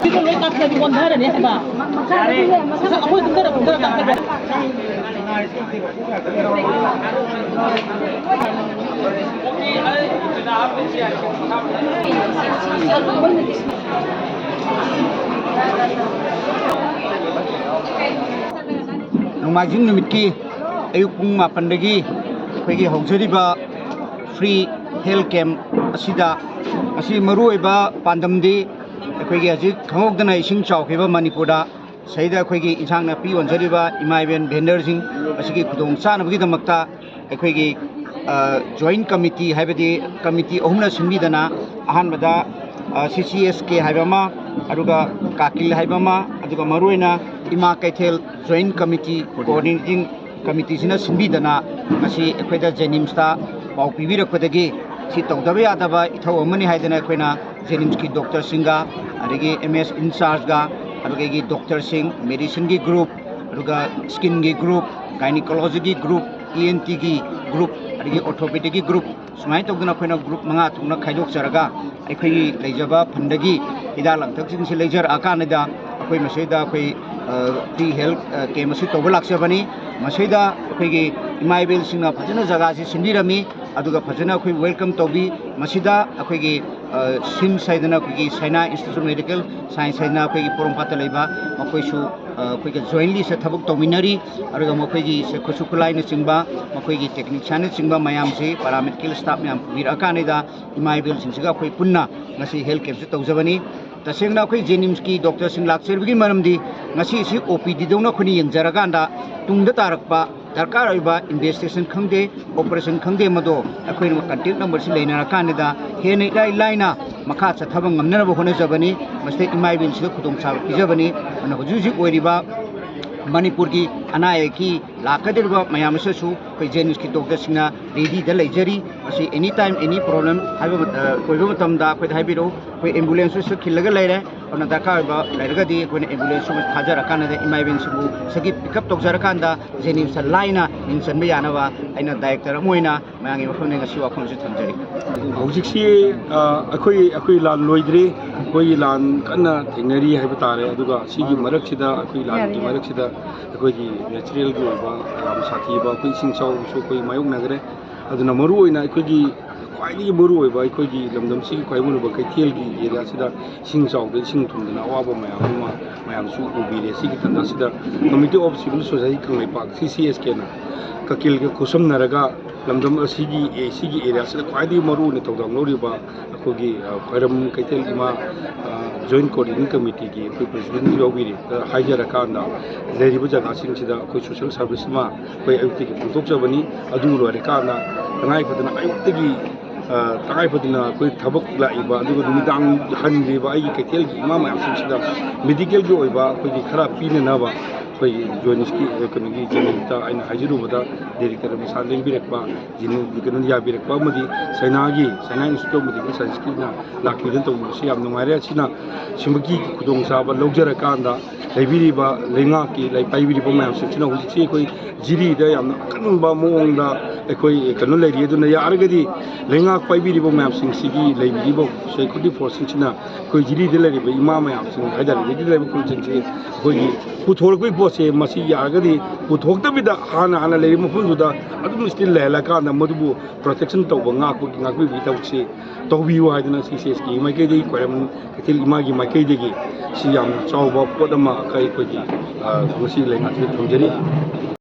지금 왜 깎여 원 하려니 해봐. 아무 등대로 등대로 깎여. ꯅꯣꯡꯃꯥꯏꯖꯤꯡ ꯅꯨꯃꯤꯠꯀꯤ ꯑꯌꯨꯛ ꯄꯨꯡ 8ꯗꯒꯤ ꯑꯩꯈꯣꯏꯒꯤ ꯍꯧꯖꯔꯤꯕ ꯐ꯭ꯔꯤ ꯍꯦꯜꯊ ꯀꯦꯝꯞ ꯑꯁꯤꯗ ꯃꯁꯤ ꯃꯔꯨꯑꯣꯏꯕ ꯄꯥꯟꯗꯝꯗꯤ ꯑꯩꯈꯣꯏꯒꯤ ꯍꯧꯖꯤꯛ ꯈꯪꯍꯧꯗꯅ ꯏꯁꯤꯡ ꯆꯥꯎꯈꯤꯕ ꯃꯅꯤꯄꯨꯔꯗ ꯁꯤꯗ ꯑꯩꯈꯣꯏꯒꯤ ꯏꯟꯁꯥꯡ ꯅꯥꯄꯤ ꯌꯣꯟꯖꯔꯤꯕ ꯏꯃꯥ ꯏꯕꯦꯟ ꯚꯦꯟꯗꯔꯁꯤꯡ ꯑꯁꯤꯒꯤ ꯈꯨꯗꯣꯡꯆꯥꯅꯕꯒꯤꯗꯃꯛꯇ ꯑꯩꯈꯣꯏꯒꯤ ꯖꯣꯏꯟ ꯀꯃꯤꯇꯤ ꯍꯥꯏꯕꯗꯤ ꯀꯃꯤꯇꯤ ꯑꯍꯨꯝꯅ ꯁꯤꯟꯕꯤꯗꯅ ꯑꯍꯥꯟꯕꯗ CCSK ꯍꯥꯏꯕ ꯑꯃ ꯑꯗꯨꯒ ꯀꯥꯀꯤꯜ ꯍꯥꯏꯕ ꯑꯃ ꯑꯗꯨꯒ ꯃꯔꯨꯑꯣꯏꯅ ꯏꯃꯥ ꯀꯩꯊꯦꯜ ꯖꯣꯏꯟ ꯀꯃꯤꯇꯤ ꯀꯣꯑꯣꯔꯗꯤꯅꯦꯇꯤꯡ ꯀꯃꯤꯇꯤꯁꯤꯅ ꯁꯤꯟꯕꯤꯗꯅ ꯉꯁꯤ ꯑꯩꯈꯣꯏꯗ ꯖꯦꯅꯤꯝꯁꯇ ꯄꯥꯎ ꯄꯤꯕꯤꯔꯛꯄꯗꯒꯤ ꯁꯤ ꯇꯧꯗꯕ ꯌꯥꯗꯕ ꯏꯊꯧ ꯑꯃꯅꯤ ꯍꯥꯏꯗꯅ ꯑꯩꯈꯣꯏꯅ ꯖꯦꯅꯤꯝꯁꯀꯤ ꯗꯣꯛꯇꯔꯁꯤꯡꯒ ꯑꯗꯒꯤ MS ꯏꯟꯆꯥꯔꯖꯒ ꯑꯗꯨꯒ ꯑꯩꯒꯤ ꯗꯣꯛꯇꯔꯁꯤꯡ ꯃꯦꯗꯤꯁꯤꯟꯒꯤ ꯒ꯭ꯔꯨꯞ ꯑꯗꯨꯒ ꯁ꯭ꯀꯤꯟꯒꯤ ꯒ꯭ꯔꯨꯞ ꯒꯥꯏꯅꯤꯀꯣꯂꯣꯖꯤꯒꯤ ꯒ꯭ꯔꯨꯞ ENTꯒꯤ ꯒ꯭ꯔꯨꯞ ꯑꯗꯒꯤ ꯑꯣꯔꯊꯣꯄꯦꯗꯤꯛꯀꯤ ꯒ꯭ꯔꯨꯞ ꯁꯨꯃꯥꯏꯅ ꯇꯧꯗꯅ ꯑꯩꯈꯣꯏꯅ ꯒ꯭ꯔꯨꯞ 5 ꯊꯣꯛꯅ ꯈꯥꯏꯗꯣꯛꯆꯔꯒ ꯑꯩꯈꯣꯏꯒꯤ ꯂꯩꯖꯕ ꯐꯟꯗꯒꯤ ꯍꯤꯗꯥꯛ ꯂꯥꯡꯊꯛꯁꯤꯡꯁꯤ ꯂꯩꯖꯔꯛꯑꯀꯥꯟꯗ ꯑꯩꯈꯣꯏ ꯃꯁꯤꯗ ꯑꯩꯈꯣꯏ ꯐ꯭ꯔꯤ ꯍꯦꯜꯊ ꯀꯦꯝꯞ ꯑꯁꯤ ꯇꯧꯕ ꯂꯥꯛꯆꯕꯅꯤ ꯃꯁꯤꯗ ꯑꯩꯈꯣꯏꯒꯤ ꯏꯃꯥ ꯏꯕꯦꯜꯁꯤꯡꯅ ꯐꯖꯅ ꯖꯒꯥꯁꯤ ꯁꯤꯟꯕꯤꯔꯝꯃꯤ ꯑꯗꯨꯒ ꯐꯖꯅ ꯑꯩꯈꯣꯏ ꯋꯦꯜꯀꯝ ꯇꯧꯕꯤ ꯃꯁꯤꯗ ꯑꯩꯈꯣꯏꯒꯤ SIMS ꯍꯥꯏꯗꯅ ꯑꯩꯈꯣꯏꯒꯤ ꯁꯥꯏꯅꯥ ꯏꯟꯁꯇꯤꯇ꯭ꯌꯨꯠ ꯑꯣꯐ ꯃꯦꯗꯤꯀꯦꯜ ꯁꯥꯏꯟꯁ ꯍꯥꯏꯗꯅ ꯑꯩꯈꯣꯏꯒꯤ ꯄꯣꯔꯣꯝꯄꯥꯠꯇ ꯂꯩꯕ ꯃꯈꯣꯏꯁꯨ ꯑꯩꯈꯣꯏꯒ ꯖꯣꯏꯟꯂꯤ ꯊꯕꯛ ꯇꯧꯃꯤꯟꯅꯔꯤ ꯑꯗꯨꯒ ꯃꯈꯣꯏꯒꯤ ꯈꯨꯠꯁꯨ ꯈꯨꯠꯂꯥꯏꯅꯆꯤꯡꯕ ꯃꯈꯣꯏꯒꯤ ꯇꯦꯛꯅꯤꯁꯤꯌꯥꯟꯅꯆꯤꯡꯕ ꯃꯌꯥꯝꯁꯤ ꯄꯥꯔꯥꯃꯦꯗꯤꯀꯦꯜ ꯁ꯭ꯇꯥꯐ ꯃꯌꯥꯝ ꯄꯨꯕꯤꯔꯛꯑꯀꯥꯟꯗ ꯏꯃꯥ ꯏꯕꯦꯜꯁꯤꯡꯁꯤꯒ ꯑꯩꯈꯣꯏ ꯄꯨꯟꯅ ꯉꯁꯤ ꯍꯦꯜꯊ ꯀꯦꯝꯞꯁꯤ ꯇꯧꯖꯕꯅꯤ ꯇꯁꯦꯡꯅ ꯑꯩꯈꯣꯏ ꯖꯦꯅꯤꯝꯁꯀꯤ ꯗꯣꯛꯇꯔꯁꯤꯡ ꯂꯥꯛꯆꯔꯤꯕꯒꯤ ꯃꯔꯝꯗꯤ ꯉꯁꯤ ꯑꯁꯤ OPDꯗꯧꯅ ꯑꯩꯈꯣꯏꯅ ꯌꯦꯡꯖꯔꯀꯥꯟꯗ ꯇꯨꯡꯗ ꯇꯥꯔꯛꯄ ꯗꯔꯀꯥꯔ ꯑꯣꯏꯕ ꯏꯟꯚꯦꯁꯇꯤꯒꯦꯁꯟ ꯈꯪꯗꯦ ꯑꯣꯄꯔꯦꯁꯟ ꯈꯪꯗꯦ ꯃꯗꯣ ꯑꯩꯈꯣꯏꯅ ꯀꯟꯇꯦꯛ ꯅꯝꯕꯔꯁꯤ ꯂꯩꯅꯔꯀꯥꯟꯗ ꯍꯦꯟꯅ ꯏꯔꯥꯏ ꯂꯥꯏꯅ ꯃꯈꯥ ꯆꯠꯊꯕ ꯉꯝꯅꯅꯕ ꯍꯣꯠꯅꯖꯕꯅꯤ ꯃꯁꯤꯗ ꯏꯃꯥ ꯏꯕꯦꯜꯁꯤꯗ ꯈꯨꯗꯣꯡꯆꯥꯕ ꯄꯤꯖꯕꯅꯤ ꯑꯗꯨꯅ ꯍꯧꯖꯤꯛ ꯍꯧꯖꯤꯛ ꯑꯣꯏꯔꯤꯕ ꯃꯅꯤꯄꯨꯔꯒꯤ ꯑꯅꯥ ꯑꯌꯦꯛꯀꯤ ꯂꯥꯛꯀꯗꯧꯔꯤꯕ ꯃꯌꯥꯝ ꯑꯁꯤꯁꯨ ꯑꯩꯈꯣꯏ ꯖꯦꯅꯤꯝꯁꯀꯤ ꯗꯣꯛꯇꯔꯁꯤꯡꯅ ꯔꯦꯗꯤꯗ ꯂꯩꯖꯔꯤ ꯃꯁꯤ ꯑꯦꯅꯤ ꯇꯥꯏꯝ ꯑꯦꯅꯤ ꯄ꯭ꯔꯣꯕ꯭ꯂꯦꯝ ꯍꯥꯏꯕ ꯑꯣꯏꯕ ꯃꯇꯝꯗ ꯑꯩꯈꯣꯏꯗ ꯍꯥꯏꯕꯤꯔꯛꯎ ꯑꯩꯈꯣꯏ ꯑꯦꯝꯕꯨꯂꯦꯟꯁꯁꯨ ꯈꯤꯜꯂꯒ ꯂꯩꯔꯦ ꯑꯗꯨꯅ ꯗꯔꯀꯥꯔ ꯑꯣꯏꯕ ꯂꯩꯔꯒꯗꯤ ꯑꯩꯈꯣꯏꯅ ꯑꯦꯝꯕꯨꯂꯦꯟꯁꯁꯨ ꯊꯥꯖꯔꯀꯥꯟꯗ ꯏꯃꯥ ꯏꯕꯦꯟꯁꯤꯡꯕꯨ ꯁꯤꯒꯤ ꯄꯤꯛꯑꯞ ꯇꯧꯖꯔꯀꯥꯟꯗ ꯖꯦꯅꯤꯝꯁꯇ ꯂꯥꯏꯅ ꯃꯤꯡ ꯆꯟꯕ ꯌꯥꯅꯕ ꯑꯩꯅ ꯗꯥꯏꯔꯦꯛꯇꯔ ꯑꯃ ꯑꯣꯏꯅ ꯃꯌꯥꯝꯒꯤ ꯃꯐꯝꯗ ꯉꯁꯤ ꯋꯥꯐꯝꯁꯤ ꯊꯝꯖꯔꯤ ꯍꯧꯖꯤꯛꯁꯤ ꯑꯩꯈꯣꯏ ꯂꯥꯟ ꯂꯣꯏꯗ꯭ꯔꯤ ꯑꯩꯈꯣꯏꯒꯤ ꯂꯥꯟ ꯀꯟꯅ ꯊꯦꯡꯅꯔꯤ ꯍꯥꯏꯕ ꯇꯥꯔꯦ ꯑꯗꯨꯒ ꯁꯤꯒꯤ ꯃꯔꯛꯁꯤꯗ ꯑꯩꯈꯣꯏ ꯂꯥꯟꯒꯤ ꯃꯔꯛꯁꯤꯗ ꯑꯩꯈꯣꯏꯒꯤ ꯅꯦꯆꯔꯦꯜꯒꯤ ꯑꯣꯏꯕ ꯌꯥꯝ ꯁꯥꯊꯤꯕ ꯑꯩꯈꯣꯏ ꯏꯁꯤꯡ ꯆꯥꯎꯕꯁꯨ ꯑꯩꯈꯣꯏ ꯃꯥꯌꯣꯛꯅꯈ꯭ꯔꯦ ꯑꯗꯨꯅ ꯃꯔꯨꯑꯣꯏꯅ ꯑꯩꯈꯣꯏꯒꯤ ꯈ꯭ꯋꯥꯏꯗꯒꯤ ꯃꯔꯨꯑꯣꯏꯕ ꯑꯩꯈꯣꯏꯒꯤ ꯂꯝꯗꯝꯁꯤꯒꯤ ꯈ꯭ꯋꯥꯏ ꯃꯔꯨꯑꯣꯏꯕ ꯀꯩꯊꯦꯜꯒꯤ ꯑꯦꯔꯤꯌꯥꯁꯤꯗ ꯏꯁꯤꯡ ꯆꯥꯎꯗꯅ ꯏꯁꯤꯡ ꯊꯨꯝꯗꯅ ꯑꯋꯥꯕ ꯃꯌꯥꯝ ꯑꯃ ꯃꯌꯥꯝꯁꯨ ꯎꯕꯤꯔꯦ ꯁꯤꯒꯤ ꯇꯥꯟꯖꯥꯁꯤꯗ committee of civil society Kangleipak CCSKꯅ ꯀꯀꯤꯜꯒ ꯈꯨꯠꯁꯝꯅꯔꯒ ꯂꯝꯗꯝ ꯑꯁꯤꯒꯤ ꯑꯦꯔꯤꯌꯥꯁꯤꯗ ꯈ꯭ꯋꯥꯏꯗꯒꯤ ꯃꯔꯨꯑꯣꯏꯅ ꯊꯧꯗꯥꯡ ꯂꯧꯔꯤꯕ ꯑꯩꯈꯣꯏꯒꯤ ꯈ꯭ꯋꯥꯏꯔꯝ ꯀꯩꯊꯦꯜ ꯏꯃꯥ ꯖꯣꯏꯟ ꯀꯣꯑꯣꯔꯗꯤꯅꯦꯇꯤꯡ ꯀꯃꯤꯇꯤꯒꯤ ꯑꯩꯈꯣꯏ ꯄ꯭ꯔꯦꯁꯤꯗꯦꯟꯁꯨ ꯌꯥꯎꯕꯤꯔꯤ ꯍꯥꯏꯖꯔꯀꯥꯟꯗ ꯂꯩꯔꯤꯕ ꯖꯒꯥꯁꯤꯡꯁꯤꯗ ꯑꯩꯈꯣꯏ ꯁꯣꯁꯤꯌꯦꯜ ꯁꯥꯔꯚꯤꯁ ꯑꯃ ꯑꯩꯈꯣꯏ ꯑꯌꯨꯛꯇꯒꯤ ꯄꯥꯡꯊꯣꯛꯆꯕꯅꯤ ꯑꯗꯨ ꯂꯣꯏꯔꯀꯥꯟꯗ ꯇꯉꯥꯏꯐꯗꯅ ꯑꯌꯨꯛꯇꯒꯤ ꯇꯉꯥꯏꯐꯗꯅ ꯑꯩꯈꯣꯏ ꯊꯕꯛ ꯂꯥꯛꯏꯕ ꯑꯗꯨꯒ ꯅꯨꯃꯤꯗꯥꯡ ꯍꯟꯈ꯭ꯔꯤꯕ ꯑꯩꯒꯤ ꯀꯩꯊꯦꯜꯒꯤ ꯏꯃꯥ ꯃꯌꯥꯝꯁꯤꯡꯁꯤꯗ ꯃꯦꯗꯤꯀꯦꯜꯒꯤ ꯑꯣꯏꯕ ꯑꯩꯈꯣꯏꯒꯤ ꯈꯔ ꯄꯤꯅꯅꯕ ꯑꯩꯈꯣꯏꯒꯤ ꯖꯣꯏꯟꯁꯀꯤ ꯀꯩꯅꯣꯒꯤ ꯖꯦꯅꯤꯝꯁꯇ ꯑꯩꯅ ꯍꯥꯏꯖꯔꯨꯕꯗ ꯗꯥꯏꯔꯦꯛꯇꯔ ꯃꯁꯥ ꯂꯦꯡꯕꯤꯔꯛꯄ ꯀꯩꯅꯣ ꯌꯥꯕꯤꯔꯛꯄ ꯑꯃꯗꯤ ꯁꯥꯏꯅꯥ ꯏꯟꯁꯇꯤꯇ꯭ꯌꯨꯠ ꯑꯣꯐ ꯃꯦꯗꯤꯀꯦꯜ ꯁꯥꯏꯟꯁꯀꯤꯅ ꯂꯥꯛꯄꯤꯗꯅ ꯇꯧꯕꯤꯕꯁꯤ ꯌꯥꯝ ꯅꯨꯡꯉꯥꯏꯔꯦ ꯑꯁꯤꯅ ꯁꯤꯃꯒꯤ ꯈꯨꯗꯣꯡꯆꯥꯕ ꯂꯧꯖꯔꯀꯥꯟꯗ ꯂꯩꯕꯤꯔꯤꯕ ꯂꯩꯉꯥꯛꯀꯤ ꯄꯥꯏꯕꯤꯔꯤꯕ ꯃꯌꯥꯝꯁꯤꯡꯁꯤꯅ ꯍꯧꯖꯤꯛꯁꯤ ꯑꯩꯈꯣꯏ ꯖꯤꯔꯤꯗ ꯌꯥꯝꯅ ꯑꯀꯟꯕ ꯃꯑꯣꯡꯗ ꯑꯩꯈꯣꯏ ꯀꯩꯅꯣ ꯂꯩꯔꯤ ꯑꯗꯨꯅ ꯌꯥꯔꯒꯗꯤ ꯂꯩꯉꯥꯛ ꯄꯥꯏꯕꯤꯔꯤꯕ ꯃꯌꯥꯝꯁꯤꯡꯁꯤꯒꯤ ꯂꯩꯕꯤꯔꯤꯕ ꯁꯦꯀ꯭ꯌꯨꯔꯤꯇꯤ ꯐꯣꯔꯁꯁꯤꯡꯁꯤꯅ ꯑꯩꯈꯣꯏ ꯖꯤꯔꯤꯗ ꯂꯩꯔꯤꯕ ꯏꯃꯥ ꯃꯌꯥꯝꯁꯤꯡ ꯍꯥꯏꯇꯥꯔꯦ ꯖꯤꯔꯤꯗ ꯂꯩꯔꯤꯕ ꯈꯨꯜꯁꯤꯡꯁꯤ ꯑꯩꯈꯣꯏꯒꯤ ꯄꯨꯊꯣꯔꯛꯄꯒꯤ ꯄꯣꯠꯁꯦ ꯃꯁꯤ ꯌꯥꯔꯒꯗꯤ ꯄꯨꯊꯣꯛꯇꯕꯤꯗ ꯍꯥꯟꯅ ꯂꯩꯔꯤꯕ ꯃꯐꯝꯗꯨꯗ ꯑꯗꯨꯝ ꯁ꯭ꯇꯤꯜ ꯂꯩꯍꯜꯂꯀꯥꯟꯗ ꯃꯗꯨꯕꯨ ꯄ꯭ꯔꯣꯇꯦꯛꯁꯟ ꯇꯧꯕ ꯉꯥꯛꯄꯤꯕꯒꯤ ꯊꯕꯛꯁꯤ ꯇꯧꯕꯤꯌꯨ ꯍꯥꯏꯗꯅ CCSKꯒꯤ ꯃꯥꯏꯀꯩꯗꯒꯤ ꯈ꯭ꯋꯥꯏꯔꯝ ꯀꯩꯊꯦꯜ ꯏꯃꯥꯒꯤ ꯃꯥꯏꯀꯩꯗꯒꯤ ꯁꯤ ꯌꯥꯝꯅ ꯆꯥꯎꯕ ꯄꯣꯠ ꯑꯃ ꯑꯩꯈꯣꯏꯒꯤ ꯉꯁꯤ ꯂꯩꯉꯥꯛꯁꯤꯗ ꯊꯝꯖꯔꯤ